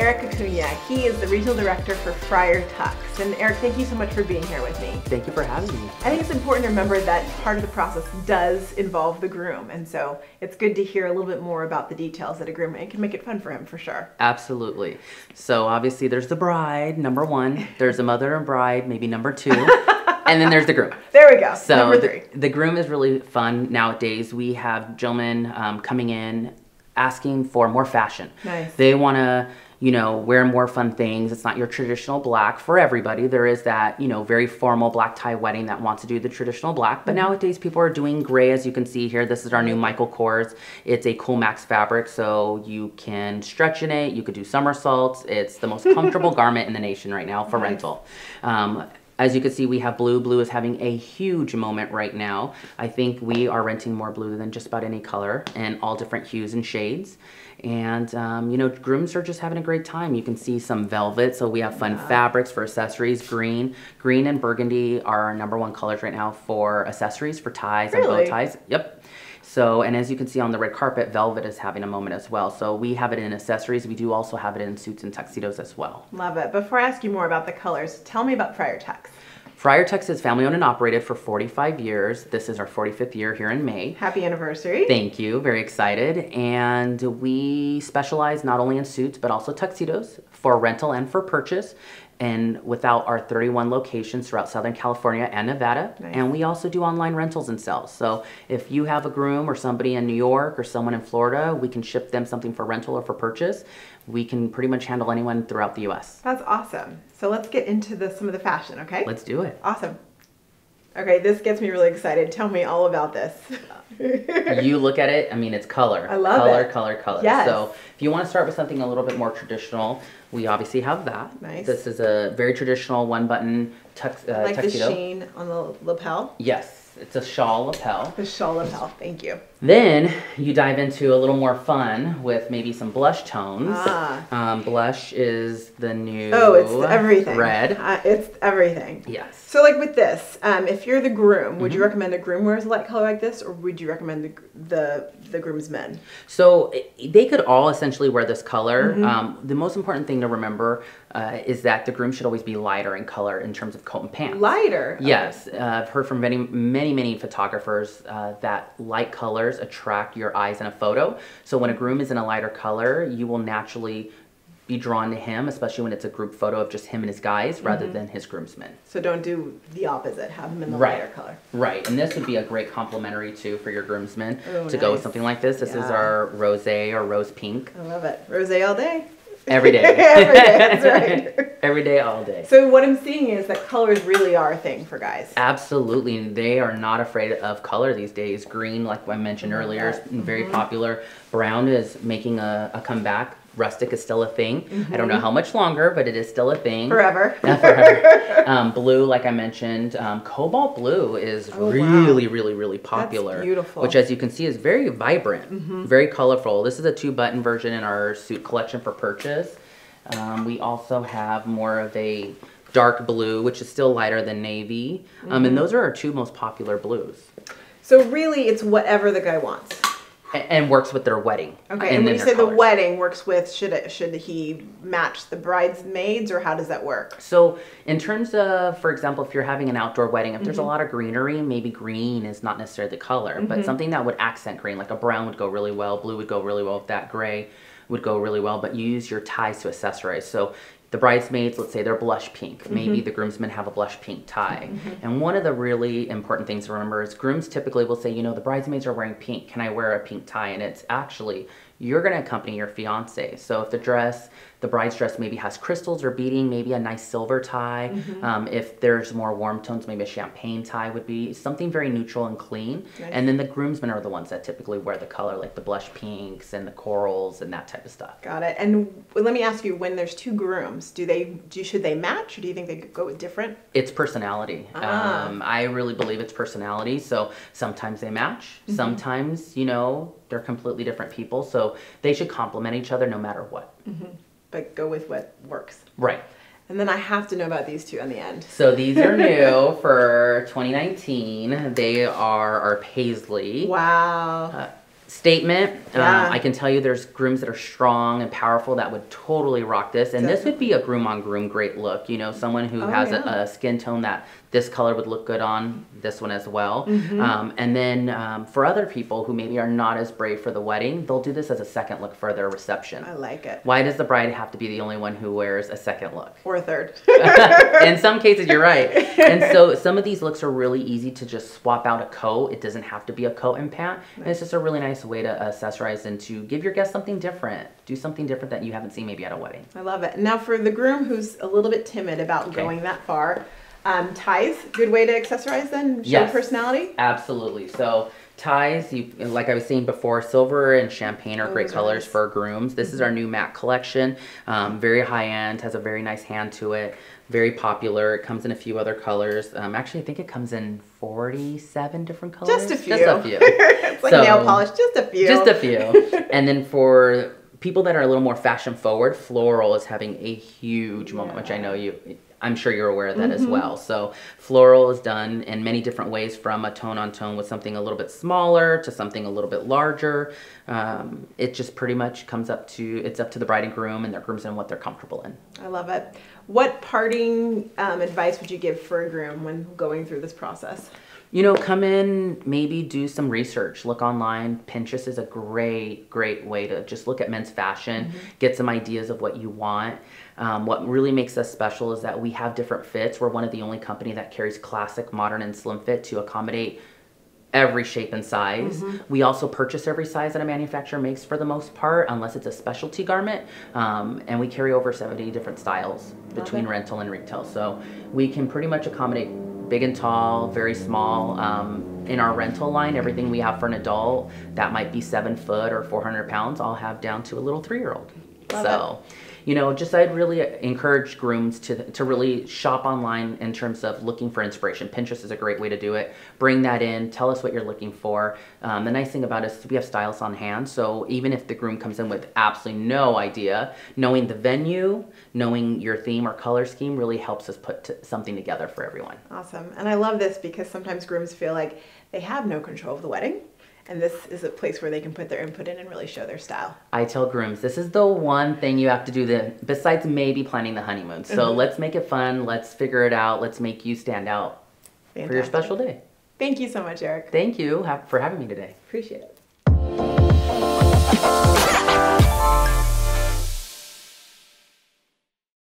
Eric Acuna. He is the Regional Director for Friar Tux. And Eric, thank you so much for being here with me. Thank you for having me. I think it's important to remember that part of the process does involve the groom, and so it's good to hear a little bit more about the details that a groom can make it fun for him, for sure. Absolutely. So obviously there's the bride, number one. There's a mother and bride, maybe number two. And then there's the groom. There we go, so number three. The groom is really fun nowadays. We have gentlemen coming in asking for more fashion. Nice. They want to, you know, wear more fun things. It's not your traditional black for everybody. There is that, you know, very formal black tie wedding that wants to do the traditional black. But nowadays people are doing gray, as you can see here. This is our new Michael Kors. It's a Cool Max fabric, so you can stretch in it. You could do somersaults. It's the most comfortable garment in the nation right now for rental. As you can see, we have blue. Blue is having a huge moment right now. I think we are renting more blue than just about any color, and all different hues and shades. And, you know, grooms are just having a great time. You can see some velvet, so we have fun fabrics for accessories. Green and burgundy are our number one colors right now for accessories, for ties and bow ties. Yep. So, and as you can see on the red carpet, velvet is having a moment as well. So we have it in accessories. We do also have it in suits and tuxedos as well. Love it. Before I ask you more about the colors, tell me about Friar Tux. Friar Tux is family owned and operated for 45 years. This is our 45th year here in May. Happy anniversary. Thank you. Very excited. And we specialize not only in suits, but also tuxedos for rental and for purchase. And without our 31 locations throughout Southern California and Nevada. Nice. And we also do online rentals and sales. So if you have a groom or somebody in New York or someone in Florida, we can ship them something for rental or for purchase. We can pretty much handle anyone throughout the U.S. That's awesome. So let's get into some of the fashion, okay? Let's do it. Awesome. Okay, this gets me really excited. Tell me all about this. You look at it, I mean, it's color. I love color, it. Color, color, Yes. So if you want to start with something a little bit more traditional, we obviously have that. Nice. This is a very traditional one-button tuxedo. Like the sheen on the lapel? Yes. It's a shawl lapel. The shawl lapel, thank you. Then you dive into a little more fun with maybe some blush tones. Blush is the new it's everything. Red. It's everything. Yes. So like with this, if you're the groom, would you recommend a groom wears a light color like this, or would you recommend the groomsmen? So they could all essentially wear this color. The most important thing to remember is that the groom should always be lighter in color in terms of coat and pants. Lighter? Yes. I've heard from many photographers that light colors attract your eyes in a photo. So when a groom is in a lighter color, you will naturally be drawn to him, especially when it's a group photo of just him and his guys rather than his groomsmen. So don't do the opposite, have him in the lighter color. Right, and this would be a great complementary too for your groomsmen to go with something like this. This is our rosé or rose pink. I love it. Rosé all day. Every day. Every day, that's right. Every day, all day. So what I'm seeing is that colors really are a thing for guys. Absolutely. They are not afraid of color these days. Green, like I mentioned earlier, is very popular. Brown is making a comeback. Rustic is still a thing. I don't know how much longer, but it is still a thing. Forever. Forever. Blue, like I mentioned, cobalt blue is really popular. That's beautiful. Which, as you can see, is very vibrant, very colorful. This is a 2-button version in our suit collection for purchase. We also have more of a dark blue, which is still lighter than navy. And those are our 2 most popular blues. So really, it's whatever the guy wants. And works with their wedding. Okay, and when you say the wedding works with, should he match the bridesmaids, or how does that work? So in terms of, for example, if you're having an outdoor wedding, if there's a lot of greenery, maybe green is not necessarily the color, but something that would accent green, like a brown would go really well, blue would go really well with that, gray would go really well, but you use your ties to accessorize. So the bridesmaids, let's say they're blush pink. Maybe the groomsmen have a blush pink tie. And one of the really important things to remember is grooms typically will say, you know, the bridesmaids are wearing pink. Can I wear a pink tie? And it's actually, you're going to accompany your fiance. So if the bride's dress maybe has crystals or beading, maybe a nice silver tie. If there's more warm tones, maybe a champagne tie would be something very neutral and clean. Nice. And then the groomsmen are the ones that typically wear the color, like the blush pinks and the corals and that type of stuff. Got it. And let me ask you, when there's 2 grooms, should they match, or do you think they could go with different? It's personality. I really believe it's personality. So sometimes they match. Sometimes, you know, they're completely different people. So they should complement each other no matter what. But go with what works. Right. And then I have to know about these 2 on the end. So these are new for 2019. They are our paisley. Wow. Statement. Yeah. I can tell you there's grooms that are strong and powerful that would totally rock this. And this would be a groom on groom great look. You know, someone who has a skin tone that this color would look good on this one as well. And then for other people who maybe are not as brave for the wedding, they'll do this as a second look for their reception. I like it. Why does the bride have to be the only one who wears a second look? Or a third. In some cases, you're right. And so some of these looks are really easy to just swap out a coat. It doesn't have to be a coat and pant. And it's just a really nice way to accessorize and to give your guests something different. Do something different that you haven't seen maybe at a wedding. I love it. Now for the groom who's a little bit timid about going that far, ties, good way to accessorize then? Show personality? Absolutely. So ties, like I was saying before, silver and champagne are great colors for grooms. This is our new matte collection. Very high end, has a very nice hand to it. Very popular. It comes in a few other colors. Actually, I think it comes in 47 different colors. Just a few. Just a few. It's like nail polish, just a few. Just a few. And then for people that are a little more fashion forward, floral is having a huge moment, which I know I'm sure you're aware of that as well. So floral is done in many different ways, from a tone on tone with something a little bit smaller to something a little bit larger. It just pretty much comes up to, it's up to the bride and groom and their grooms and what they're comfortable in. I love it. What parting advice would you give for a groom when going through this process? You know, come in, maybe do some research, look online. Pinterest is a great way to just look at men's fashion, get some ideas of what you want. What really makes us special is that we have different fits. We're one of the only company that carries classic, modern, and slim fit to accommodate every shape and size. We also purchase every size that a manufacturer makes for the most part, unless it's a specialty garment. And we carry over 70 different styles between rental and retail. So we can pretty much accommodate big and tall, very small. In our rental line, everything we have for an adult that might be 7 foot or 400 pounds, I'll have down to a little 3-year-old. So, you know, just I'd really encourage grooms to really shop online in terms of looking for inspiration. Pinterest is a great way to do it. Bring that in, tell us what you're looking for. The nice thing about it is we have stylists on hand, so even if the groom comes in with absolutely no idea, knowing the venue, knowing your theme or color scheme really helps us put something together for everyone. Awesome. And I love this because sometimes grooms feel like they have no control of the wedding. And this is a place where they can put their input in and really show their style. I tell grooms, this is the one thing you have to do besides maybe planning the honeymoon. So let's make it fun. Let's figure it out. Let's make you stand out for your special day. Thank you so much, Eric. Thank you for having me today. Appreciate it.